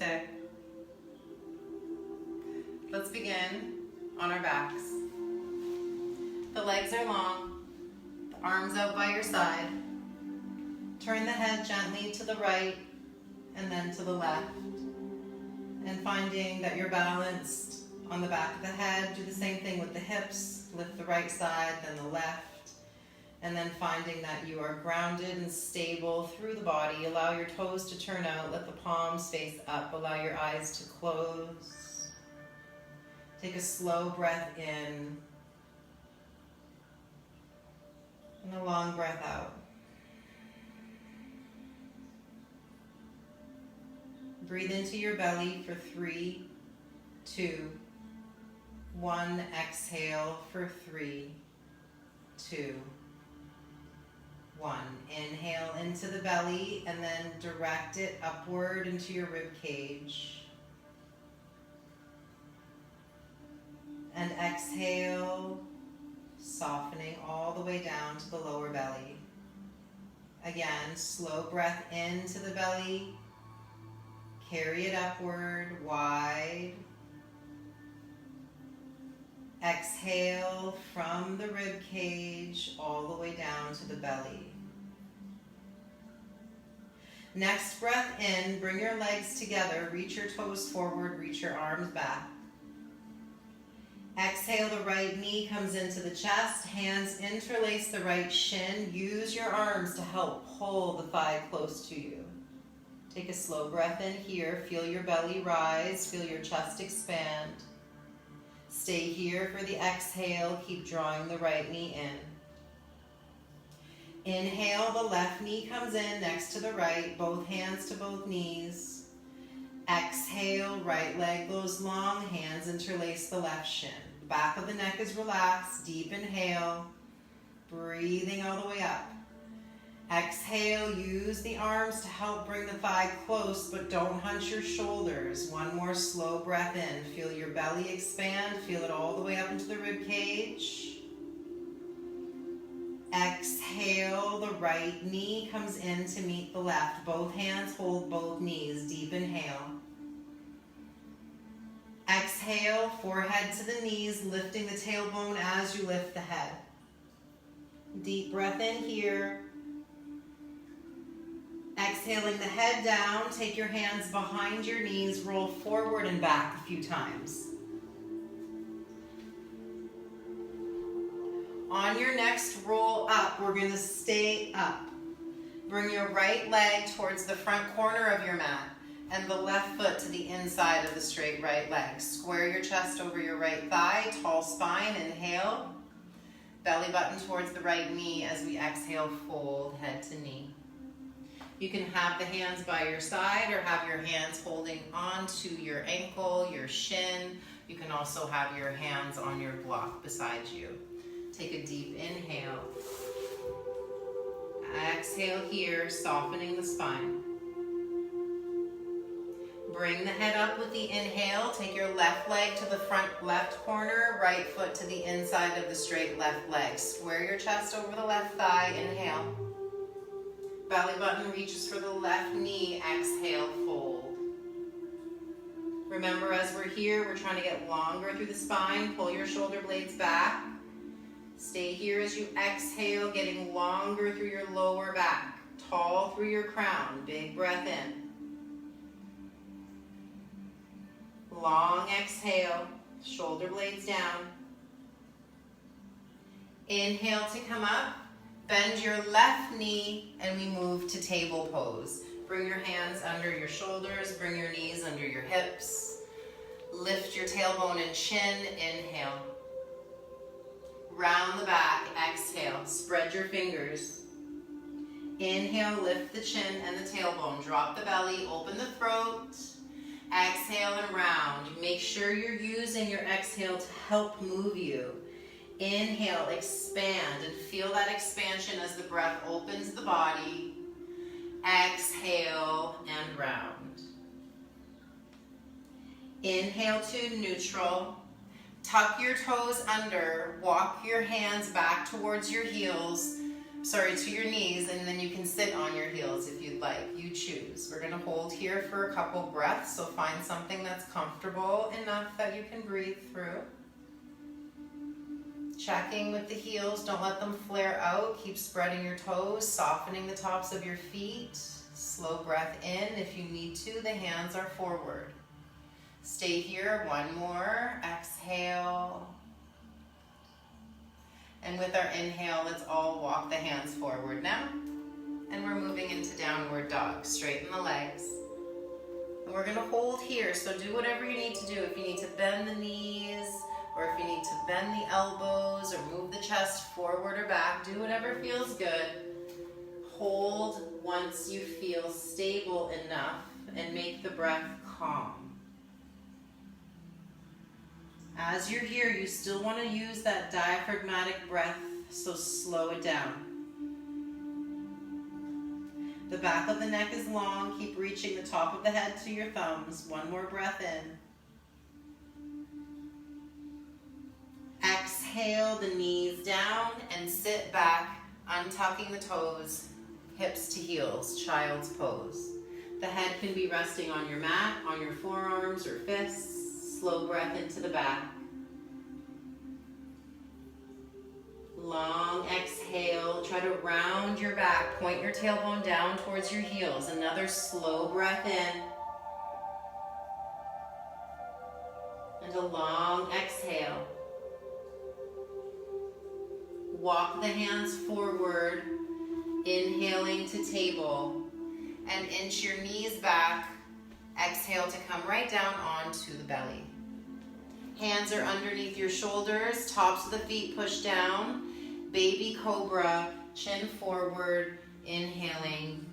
Namaste. Let's begin on our backs. The legs are long, the arms out by your side. Turn the head gently to the right and then to the left. And finding that you're balanced on the back of the head, do the same thing with the hips. Lift the right side, then the left. And then finding that you are grounded and stable through the body. Allow your toes to turn out, let the palms face up. Allow your eyes to close. Take a slow breath in and a long breath out. Breathe into your belly for 3, 2, 1. Exhale for 3, 2, 1. Inhale into the belly and then direct it upward into your rib cage. And exhale, softening all the way down to the lower belly. Again, slow breath into the belly. Carry it upward, wide. Exhale from the rib cage all the way down to the belly. Next breath in, bring your legs together, reach your toes forward, reach your arms back. Exhale, the right knee comes into the chest, hands interlace the right shin. Use your arms to help pull the thigh close to you. Take a slow breath in here, feel your belly rise, feel your chest expand. Stay here for the exhale, keep drawing the right knee in. Inhale, the left knee comes in next to the right, both hands to both knees. Exhale, right leg goes long, hands interlace the left shin. The back of the neck is relaxed, deep inhale, breathing all the way up. Exhale, use the arms to help bring the thigh close, but don't hunch your shoulders. One more slow breath in. Feel your belly expand, feel it all the way up into the rib cage. Exhale, the right knee comes in to meet the left. Both hands hold both knees. Deep inhale. Exhale, forehead to the knees, lifting the tailbone as you lift the head. Deep breath in here. Exhaling the head down, take your hands behind your knees, roll forward and back a few times. On your next roll up, we're going to stay up. Bring your right leg towards the front corner of your mat and the left foot to the inside of the straight right leg. Square your chest over your right thigh, tall spine, inhale. Belly button towards the right knee as we exhale, fold head to knee. You can have the hands by your side or have your hands holding onto your ankle, your shin. You can also have your hands on your block beside you. Take a deep inhale. Exhale here, softening the spine. Bring the head up with the inhale. Take your left leg to the front left corner, right foot to the inside of the straight left leg. Square your chest over the left thigh, inhale. Belly button reaches for the left knee, exhale, fold. Remember, as we're here, we're trying to get longer through the spine. Pull your shoulder blades back. Stay here as you exhale, getting longer through your lower back. Tall through your crown, big breath in. Long exhale, shoulder blades down. Inhale to come up. Bend your left knee and we move to table pose. Bring your hands under your shoulders, bring your knees under your hips. Lift your tailbone and chin, inhale. Round the back, exhale. Spread your fingers. Inhale, lift the chin and the tailbone. Drop the belly, open the throat. Exhale and round. Make sure you're using your exhale to help move you. Inhale, expand, and feel that expansion as the breath opens the body. Exhale and round. Inhale to neutral. Tuck your toes under. Walk your hands back towards your heels, to your knees, and then you can sit sit on your heels if you'd like. You choose. We're going to hold here for a couple breaths, so find something that's comfortable enough that you can breathe through. Checking with the heels, don't let them flare out. Keep spreading your toes, softening the tops of your feet. Slow breath in. If you need to, the hands are forward. Stay here, one more. Exhale. And with our inhale, let's all walk the hands forward now. And we're moving into downward dog. Straighten the legs. And we're gonna hold here, so do whatever you need to do. If you need to bend the knees, or if you need to bend the elbows, or move the chest forward or back, do whatever feels good. Hold once you feel stable enough, and make the breath calm. As you're here, you still want to use that diaphragmatic breath, so slow it down. The back of the neck is long. Keep reaching the top of the head to your thumbs. One more breath in. Exhale the knees down and sit back, untucking the toes, hips to heels, child's pose. The head can be resting on your mat, on your forearms or fists. Slow breath into the back. Long exhale. Try to round your back. Point your tailbone down towards your heels. Another slow breath in. And a long exhale. Walk the hands forward, inhaling to table, and inch your knees back. Exhale to come right down onto the belly. Hands are underneath your shoulders, tops of the feet push down. Baby cobra, chin forward, inhaling.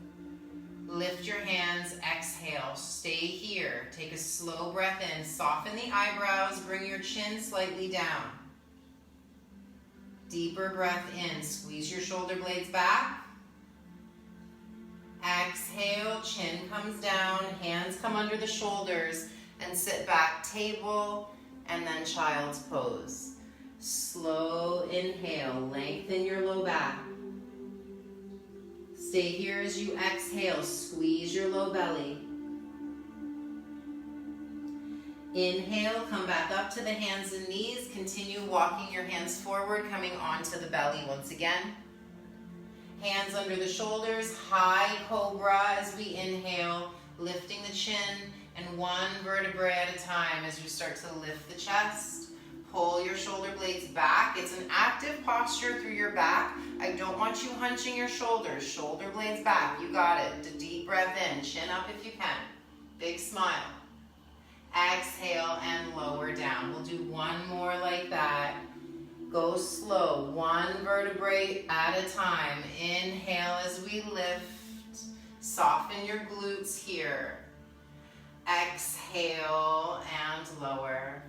Lift your hands, exhale, stay here. Take a slow breath in, soften the eyebrows, bring your chin slightly down. Deeper breath in, squeeze your shoulder blades back. Exhale, chin comes down, hands come under the shoulders, and sit back, table, and then child's pose. Slow inhale, lengthen your low back. Stay here as you exhale, squeeze your low belly. Inhale, come back up to the hands and knees. Continue walking your hands forward, coming onto the belly once again. Hands under the shoulders, high cobra as we inhale, lifting the chin and one vertebrae at a time as you start to lift the chest. Pull your shoulder blades back. It's an active posture through your back. I don't want you hunching your shoulders. Shoulder blades back. You got it. A deep breath in. Chin up if you can. Big smile. Exhale and lower down. We'll do one more like that. Go slow. One vertebrae at a time. Inhale as we lift. Soften your glutes here. Exhale and lower.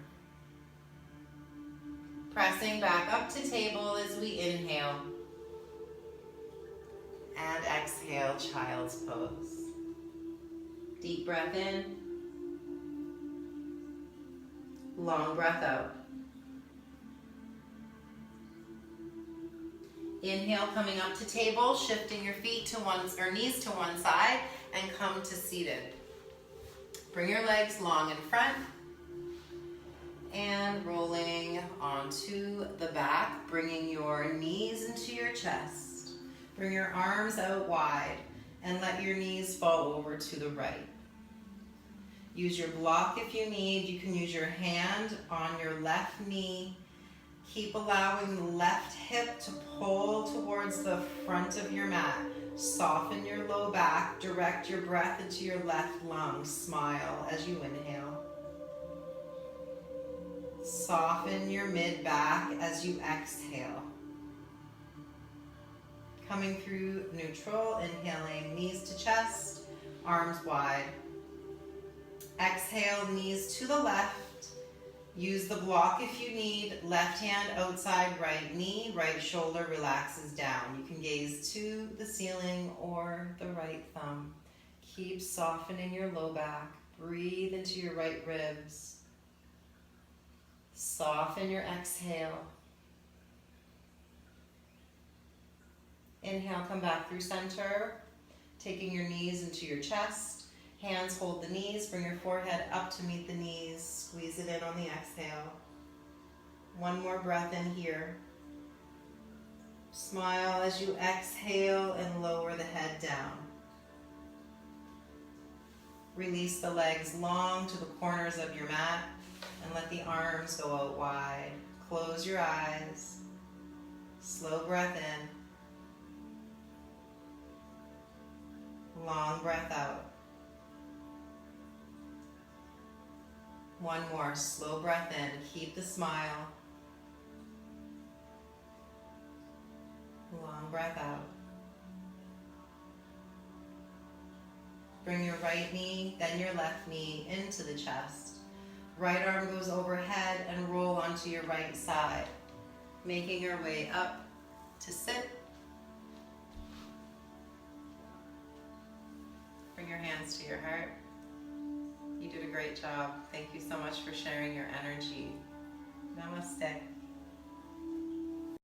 Pressing back up to table as we inhale. And exhale, child's pose. Deep breath in. Long breath out. Inhale, coming up to table, shifting your feet to knees to one side, and come to seated. Bring your legs long in front. And rolling onto the back, bringing your knees into your chest. Bring your arms out wide and let your knees fall over to the right. Use your block if you need. You can use your hand on your left knee. Keep allowing the left hip to pull towards the front of your mat. Soften your low back. Direct your breath into your left lung. Smile as you inhale. Soften your mid-back as you exhale. Coming through neutral, inhaling knees to chest, arms wide. Exhale, knees to the left. Use the block if you need. Left hand outside right knee, right shoulder relaxes down. You can gaze to the ceiling or the right thumb. Keep softening your low back. Breathe into your right ribs. Soften your exhale. Inhale, come back through center. Taking your knees into your chest, hands hold the knees, bring your forehead up to meet the knees, squeeze it in on the exhale. One more breath in here. Smile as you exhale and lower the head down. Release the legs long to the corners of your mat and let the arms go out wide. Close your eyes. Slow breath in. Long breath out. One more slow breath in. Keep the smile. Long breath out. Bring your right knee, then your left knee into the chest. Right arm goes overhead and roll onto your right side, making your way up to sit. Bring your hands to your heart. You did a great job. Thank you so much for sharing your energy. Namaste.